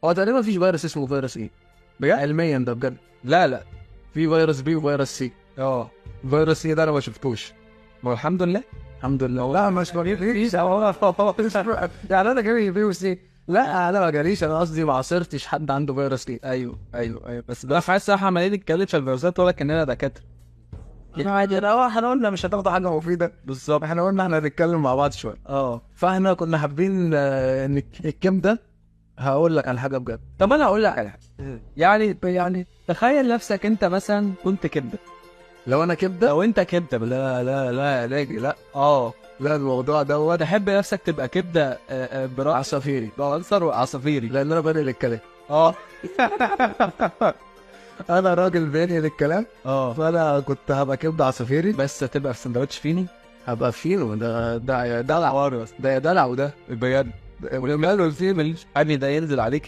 هو تقريبا مفيش فيروس اسمه فيروس ايه بجد؟ علميا، ده بجد. لا لا. في فيروس بي وفيروس سي. اه فيروس سي ده انا ما شفتوش. ما هو الحمد لله. الحمد لله. لا مش بجيب يعني انا جاي فيروس سي. لا انا ما جاليش، انا قصدي ما عاصرتش حد عنده فيروس سي. ايوه ايوه ايوه، بس ده في حاجه صح، عمالين نتكلم في الفيروسات ولا كاننا دكاتره. عادي، احنا قلنا مش هتاخدوا حاجه مفيده. بالظبط. احنا قلنا احنا هنتكلم مع بعض شويه. اه فاحنا كنا حابين ان الكام ده. هقول لك على حاجه بجد. طب انا اقول لك على حاجه. يعني تخيل نفسك انت مثلا كنت كبده. لو انا كبده. لو انت كبده لا لا لا لاجي لا. اه لا الموضوع دوت. تحب نفسك تبقى كبده براس عصافيري. بعنصر وعصافيري. لان انا بنقل الكلام. اه انا راجل بنقل الكلام. اه فانا كنت هبقى كبده عصافيري. بس هتبقى في سندوتش فيني. هبقى فينو. ده دلع. حوار بس ده دلع وده بجد. وماله الفينو. ماليش حد ده ينزل عليك